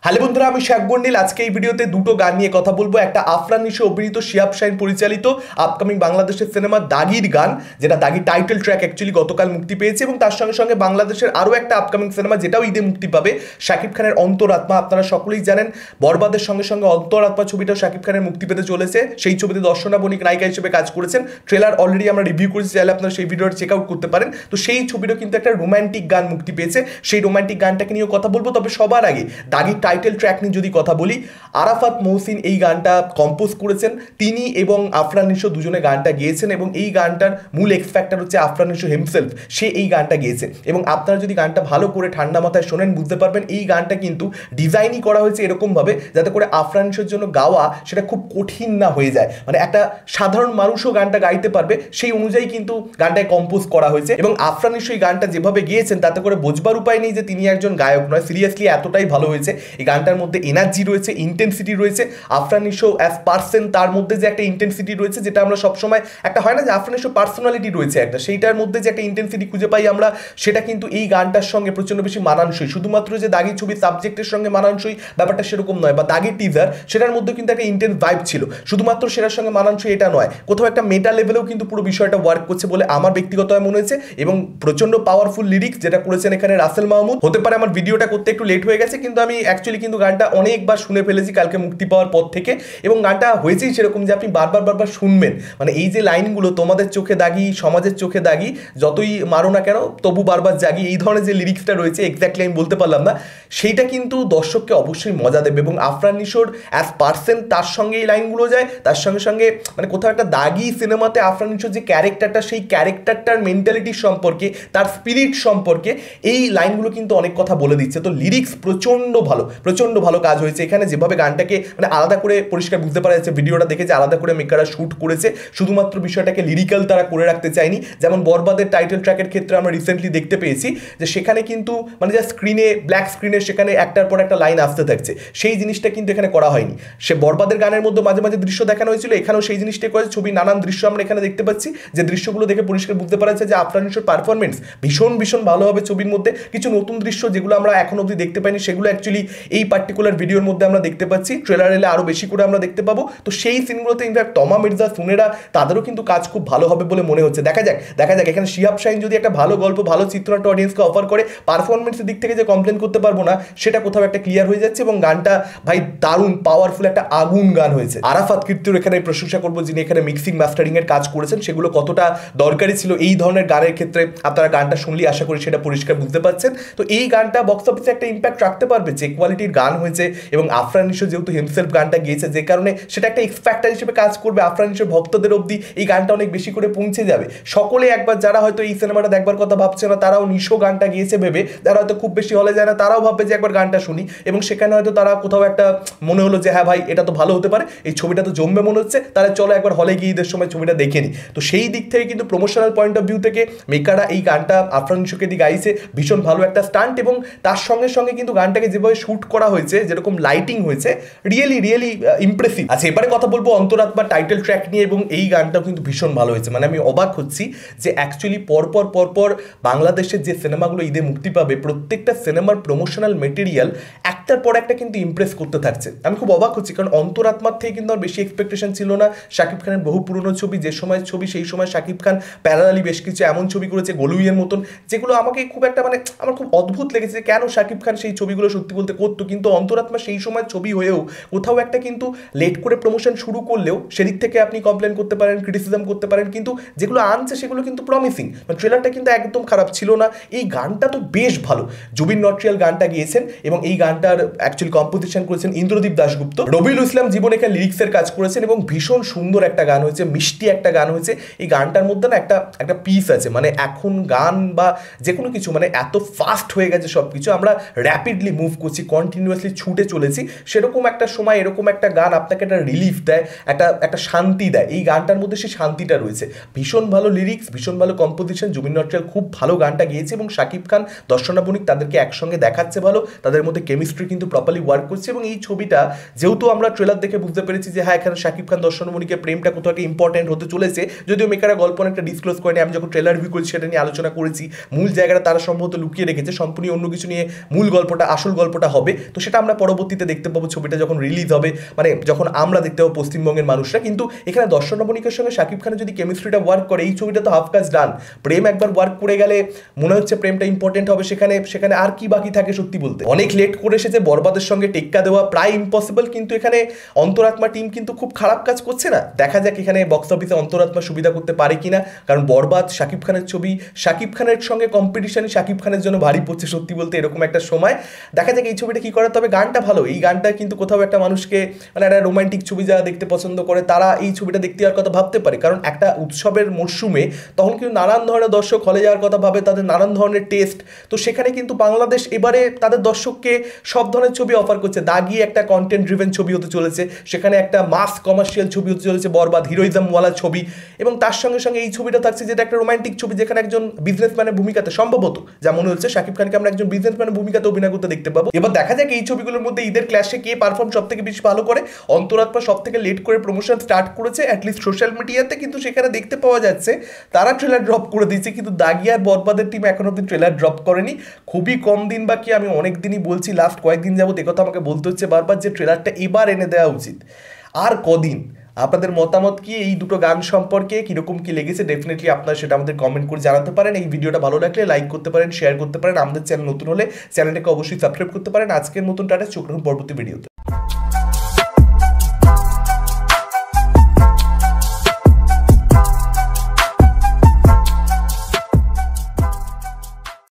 Hello বন্ধুরা, আমি শেখ গন্ডিল। আজকে এই ভিডিওতে দুটো গান নিয়ে কথা বলবো। একটা আফরান নিশো অভিনীত শিহাব শাহীন পরিচালিত আপকামিং বাংলাদেশের সিনেমা দাগির গান, যেটা দাগি টাইটেল ট্র্যাক অ্যাকচুয়ালি গতকাল মুক্তি পেয়েছে, এবং তার সঙ্গে সঙ্গে বাংলাদেশের আরও একটা আপকামিং সিনেমা যেটাও ঈদে মুক্তি পাবে, শাকিব খানের অন্তরাত্মা। আপনারা সকলেই জানেন বরবাদের সঙ্গে সঙ্গে অন্তরাত্মা ছবিটাও শাকিব খানের মুক্তি পেতে চলেছে। সেই ছবিতে দর্শনা বণিক নায়িকা হিসেবে কাজ করেছেন। ট্রেলার অলরেডি আমরা রিভিউ করেছি, চাইলে আপনারা সেই ভিডিওটা চেক আউট করতে পারেন। তো সেই ছবিটাও কিন্তু একটা রোম্যান্টিক গান মুক্তি পেয়েছে, সেই রোম্যান্টিক গানটাকে নিয়েও কথা বলবো। তবে সবার আগে দাগির টাইটেল ট্র্যাক নিয়ে যদি কথা বলি, আরাফাত মহসিন এই গানটা কম্পোজ করেছেন। তিনি এবং আফরান নিশো দুজনে গানটা গেয়েছেন, এবং এই গানটার মূল এক্স ফ্যাক্টর হচ্ছে আফরান নিশো হিমসেলফ। সে এই গানটা গেয়েছে, এবং আপনারা যদি গানটা ভালো করে ঠান্ডা মাথায় শোনেন বুঝতে পারবেন এই গানটা কিন্তু ডিজাইনই করা হয়েছে এরকমভাবে যাতে করে আফরান নিশোর জন্য গাওয়া সেটা খুব কঠিন না হয়ে যায়, মানে একটা সাধারণ মানুষও গানটা গাইতে পারবে সেই অনুযায়ী কিন্তু গানটায় কম্পোজ করা হয়েছে। এবং আফরান নিশো এই গানটা যেভাবে গিয়েছেন তাতে করে বোঝবার উপায় নেই যে তিনি একজন গায়ক নয়। সিরিয়াসলি এতটাই ভালো হয়েছে এই গানটার মধ্যে, এনার্জি রয়েছে, ইন্টেন্সিটি রয়েছে। আফরান নিশো অ্যাজ পার্সন, তার মধ্যে যে একটা ইন্টেন্সিটি রয়েছে, যেটা আমরা সবসময় একটা হয় না যে আফরান নিশো পার্সোনালিটি রয়েছে একটা, সেইটার মধ্যে যে একটা ইন্টেন্সিটি খুঁজে পাই আমরা, সেটা কিন্তু এই গানটার সঙ্গে প্রচণ্ড বেশি মানানসই। শুধুমাত্র যে দাগি ছবির সাবজেক্টের সঙ্গে মানানসই ব্যাপারটা সেরকম নয়, বা দাগির টিজার সেটার মধ্যে কিন্তু একটা ইন্টেন্স ভাইব ছিল, শুধুমাত্র সেটার সঙ্গে মানানসই এটা নয়, কোথাও একটা মেটা লেভেলেও কিন্তু পুরো বিষয়টা ওয়ার্ক করছে বলে আমার ব্যক্তিগত মনে হয়েছে। এবং প্রচণ্ড পাওয়ারফুল লিরিক্স যেটা করেছেন এখানে রাসেল মাহমুদ। হতে পারে আমার ভিডিওটা করতে একটু লেট হয়ে গেছে, কিন্তু আমি অ্যাকচুয়ালি কিন্তু গানটা অনেকবার শুনে ফেলেছি কালকে মুক্তি পাওয়ার পর থেকে, এবং গানটা হয়েছেই সেরকম যে আপনি বারবার শুনবেন। মানে এই যে লাইনগুলো, তোমাদের চোখে দাগি, সমাজের চোখে দাগি, যতই মারো না কেন তবু বারবার জাগি, এই ধরনের যে লিরিক্সটা রয়েছে, এক্স্যাক্টলি আমি বলতে পারলাম না, সেইটা কিন্তু দর্শককে অবশ্যই মজা দেবে। এবং আফরান নিশোর অ্যাজ পার্সন তার সঙ্গে এই লাইনগুলো যায়, তার সঙ্গে সঙ্গে মানে কোথাও একটা দাগি সিনেমাতে আফরান নিশোর যে ক্যারেক্টারটা, সেই ক্যারেক্টারটার মেন্টালিটির সম্পর্কে, তার স্পিরিট সম্পর্কে এই লাইনগুলো কিন্তু অনেক কথা বলে দিচ্ছে। তো লিরিক্স প্রচণ্ড ভালো কাজ হয়েছে এখানে। যেভাবে গানটাকে মানে আলাদা করে পরিষ্কার বুঝতে পারা যাচ্ছে, ভিডিওটা দেখে যে আলাদা করে মেকাররা শ্যুট করেছে, শুধুমাত্র বিষয়টাকে লিরিক্যাল তারা করে রাখতে চায়নি। যেমন বরবাদের টাইটেল ট্র্যাকের ক্ষেত্রে আমরা রিসেন্টলি দেখতে পেয়েছি যে সেখানে কিন্তু মানে যা স্ক্রিনে, ব্ল্যাক স্ক্রিনে সেখানে একটার পর একটা লাইন আসতে থাকছে, সেই জিনিসটা কিন্তু এখানে করা হয়নি। সে বরবাদের গানের মধ্যে মাঝে মাঝে দৃশ্য দেখানো হয়েছিল, এখানেও সেই জিনিসটাই করেছে। ছবির নানান দৃশ্য আমরা এখানে দেখতে পাচ্ছি, যে দৃশ্যগুলো দেখে পরিষ্কার বুঝতে পারা যাচ্ছে যে আফরান নিশোর পারফরমেন্স ভীষণ ভালো হবে ছবির মধ্যে। কিছু নতুন দৃশ্য যেগুলো আমরা এখন অবধি দেখতে পাইনি, সেগুলো অ্যাকচুয়ালি এই পার্টিকুলার ভিডিওর মধ্যে আমরা দেখতে পাচ্ছি। ট্রেলার এলে আরও বেশি করে আমরা দেখতে পাবো। তো সেই সিনগুলোতে ইনফ্যাক্ট তমা মির্জা, সুনেরা, তাদেরও কিন্তু কাজ খুব ভালো হবে বলে মনে হচ্ছে। দেখা যাক এখানে শিহাব শাহীন যদি একটা ভালো গল্প, ভালো চিত্রনাট্য অডিয়েন্সকে অফার করে, পারফরমেন্সের দিক থেকে যে কমপ্লেন করতে পারবো না সেটা কোথাও একটা ক্লিয়ার হয়ে যাচ্ছে। এবং গানটা ভাই দারুণ পাওয়ারফুল একটা আগুন গান হয়েছে। আরাফাত কীর্তির এখানে প্রশংসা করবো, যিনি এখানে মিক্সিং মাস্টারিং এর কাজ করেছেন, সেগুলো কতটা দরকারি ছিল এই ধরনের গানের ক্ষেত্রে আপনারা গানটা শুনলেই আশা করি সেটা পরিষ্কার বুঝতে পারছেন। তো এই গানটা বক্স অফিসে একটা ইম্প্যাক্ট রাখতে পারবে, যে কোয়ালিটির গান হয়েছে। এবং আফরান নিশো যেহেতু হিমসেলফ গানটা গিয়েছে, যে কারণে সেটা একটা এক্স ফ্যাক্টর হিসেবে কাজ করবে। আফরান নিশোর ভক্তদের অবধি এই গানটা অনেক বেশি করে পৌঁছে যাবে। সকলে একবার, যারা হয়তো এই সিনেমাটা দেখবার কথা ভাবছে না, তারাও নিশো গানটা গিয়েছে ভেবে, যারা হয়তো খুব বেশি হলে যায় না, তারাও ভাববে যে একবার গানটা শুনি। এবং সেখানে হয়তো তারা কোথাও একটা মনে হলো যে হ্যাঁ ভাই এটা তো ভালো হতে পারে, এই ছবিটা তো জমবে মনে হচ্ছে, তাহলে চলো একবার হলে গিয়ে ঈদের সময় ছবিটা দেখে নিই। তো সেই দিক থেকে কিন্তু প্রমোশনাল পয়েন্ট অফ ভিউ থেকে মেকাররা এই গানটা আফরান নিশোকে দিয়ে গাইছে, ভীষণ ভালো একটা স্টান্ট। এবং তার সঙ্গে সঙ্গে কিন্তু গানটাকে যেভাবে শ্যুট করা হয়েছে, যেরকম লাইটিং হয়েছে, রিয়েলি ইমপ্রেসিভ। আচ্ছা, এবারে কথা বলবো অন্তরাত্মা টাইটেল ট্র্যাক নিয়ে, এবং এই গানটাও কিন্তু ভীষণ ভালো হয়েছে। মানে আমি অবাক হচ্ছি যে অ্যাকচুয়ালি পরপর বাংলাদেশের যে সিনেমাগুলো ঈদে মুক্তি পাবে, প্রত্যেকটা সিনেমার প্রমোশনাল মেটেরিয়াল একটার পর একটা কিন্তু ইমপ্রেস করতে থাকছে। আমি খুব অবাক হচ্ছি, কারণ অন্তরাত্মার থেকে কিন্তু আর বেশি এক্সপেকটেশন ছিল না। শাকিব খানের বহু পুরনো ছবি, যে সময়ের ছবি, সেই সময় শাকিব খান প্যারালালি বেশ কিছু এমন ছবি করেছে গলুইয়ের মতন, যেগুলো আমাকে খুব একটা মানে আমার খুব অদ্ভুত লেগেছে কেন শাকিব খান সেই ছবিগুলো সত্যি বলতে করতো। কিন্তু অন্তরাত্মা সেই সময় ছবি হয়েও কোথাও একটা কিন্তু লেট করে প্রমোশন শুরু করলেও সেদিক থেকে আপনি কমপ্লেন করতে পারেন, ক্রিটিসিজম করতে পারেন, কিন্তু যেগুলো আনছে সেগুলো কিন্তু প্রমিসিং। মানে ট্রেলারটা কিন্তু একদম খারাপ ছিল না। এই গানটা তো বেশ ভালো, জুবিন নটিয়াল গানটা গিয়েছেন, এবং এই গানটার অ্যাকচুয়ালি কম্পোজিশন করেছেন ইন্দ্রদীপ দাশগুপ্ত। রবিউল ইসলাম জীবন এখানে লিরিক্সের কাজ করেছেন, এবং ভীষণ সুন্দর একটা গান হয়েছে, মিষ্টি একটা গান হয়েছে। এই গানটার মধ্যে না একটা পিস আছে, মানে এখন গান বা যে কোনো কিছু মানে এত ফাস্ট হয়ে গেছে সব কিছু, আমরা র্যাপিডলি মুভ করছি, কন্টিনিউয়াসলি ছুটে চলেছি, সেরকম একটা সময় এরকম একটা গান আপনাকে একটা রিলিফ দেয়, একটা শান্তি দেয়। এই গানটার মধ্যে সেই শান্তিটা রয়েছে। ভীষণ ভালো লিরিক্স, ভীষণ ভালো কম্পোজিশন, জুবিন নটিয়াল খুব ভালো গানটা গেয়েছে, এবং শাকিব খান, দর্শনা বণিক তাদেরকে একসঙ্গে দেখাচ্ছে ভালো, তাদের মধ্যে কেমিস্ট্রি কিন্তু প্রপারলি ওয়ার্ক করছে। এবং এই ছবিটা যেহেতু আমরা ট্রেলার দেখে বুঝতে পেরেছি যে হ্যাঁ এখানে শাকিব খান, দর্শনা বণিকের প্রেমটা কোথাও একটা ইম্পর্টেন্ট হতে চলেছে, যদিও মেকাররা গল্প অনেকটা ডিসক্লোজ করেনি। আমি যখন ট্রেলার রিভিউ করেছি সেটা নিয়ে আলোচনা করেছি, মূল জায়গাটা তারা সম্ভবত লুকিয়ে রেখেছে, সম্পূর্ণ অন্য কিছু নিয়ে মূল গল্পটা, আসল গল্পটা হবে। তো সেটা আমরা পরবর্তীতে দেখতে পাবো, ছবিটা যখন রিলিজ হবে, মানে যখন আমরা দেখতে পাবো পশ্চিমবঙ্গের মানুষরা। কিন্তু এখানে দর্শন নবনীকের সঙ্গে শাকিব খানের যদি কেমিস্ট্রিটা ওয়ার্ক করে, এই ছবিটা তো হাফ কাজ ডান। প্রেম একবার ওয়ার্ক করে গেলে মনে হচ্ছে প্রেমটা ইম্পর্টেন্ট হবে, সেখানে আর কি বাকি থাকে সত্যি বলতে। অনেক লেট করে এসেছে, বরবাদের সঙ্গে টেক্কা দেওয়া প্রায় ইম্পসিবল, কিন্তু এখানে অন্তরাত্মা টিম কিন্তু খুব খারাপ কাজ করছে না। দেখা যাক এখানে বক্স অফিসে অন্তরাত্মা সুবিধা করতে পারে কিনা, কারণ বরবাদ শাকিব খানের ছবি, শাকিব খানের সঙ্গে কম্পিটিশনই শাকিব খানের জন্য ভারী পড়ছে সত্যি বলতে এরকম একটা সময়। দেখা যাক এই ছবিটা কি করে। তবে গানটা ভালো, এই গানটা কিন্তু কোথাও একটা মানুষকে, মানে একটা রোমান্টিক ছবি যারা দেখতে পছন্দ করে তারা এই ছবিটা দেখতে যাওয়ার কথা ভাবতে পারে, কারণ একটা উৎসবের মরশুমে তখন কিন্তু নানান ধরনের দর্শক হলে যাওয়ার কথা ভাবে, তাদের নানান ধরনের টেস্ট। তো সেখানে কিন্তু বাংলাদেশ এবারে তাদের দর্শককে সব ধরনের ছবি অফার করছে। দাগি একটা কন্টেন্ট ড্রিভেন ছবি হতে চলেছে, সেখানে একটা মাস কমার্শিয়াল ছবি হতে চলেছে বরবাদ, হিরোইজমওয়ালা ছবি, এবং তার সঙ্গে সঙ্গে এই ছবিটা থাকছে যেটা একটা রোমান্টিক ছবি, যেখানে একজন বিজনেসম্যানের ভূমিকাতে সম্ভবত যা মনে হচ্ছে শাকিব খানকে আমরা একজন বিজনেসম্যানের ভূমিকাতে অভিনয় করতে দেখতে পাবো। এবার দেখা যাক এই ছবিগুলোর মধ্যে ঈদের ক্ল্যাশে কে পারফর্ম সব থেকে বেশি ভালো করে। অন্তরাত্মা সব থেকে লেট করে প্রমোশন স্টার্ট করেছে অ্যাটলিস্ট সোশ্যাল মিডিয়াতে, কিন্তু সেখানে দেখতে পাওয়া যাচ্ছে তারা ট্রেলার ড্রপ করে দিয়েছে, কিন্তু দাগি আর বরবাদের টিম এখন অব্দি ট্রেলার ড্রপ করেনি। খুবই কম দিন বাকি, আমি অনেক দিনই বলছি, লাস্ট কয়েকদিন যাবত একথা আমাকে বলতে হচ্ছে বারবার যে ট্রেলারটা এবার এনে দেওয়া উচিত। আর কদিন? আপনাদের মতামত কি এই দুটো গান সম্পর্কে, কিরকম কি লেগেছে? ডেফিনেটলি আপনারা সেটা আমাদের কমেন্ট করে জানাতে পারেন। এই ভিডিওটা ভালো লাগলে লাইক করতে পারেন, শেয়ার করতে পারেন। আমাদের চ্যানেল নতুন হলে চ্যানেলটাকে অবশ্যই সাবস্ক্রাইব করতে পারেন। আজকের মতন টাটা, চোখ রাখুন পরবর্তী ভিডিওতে।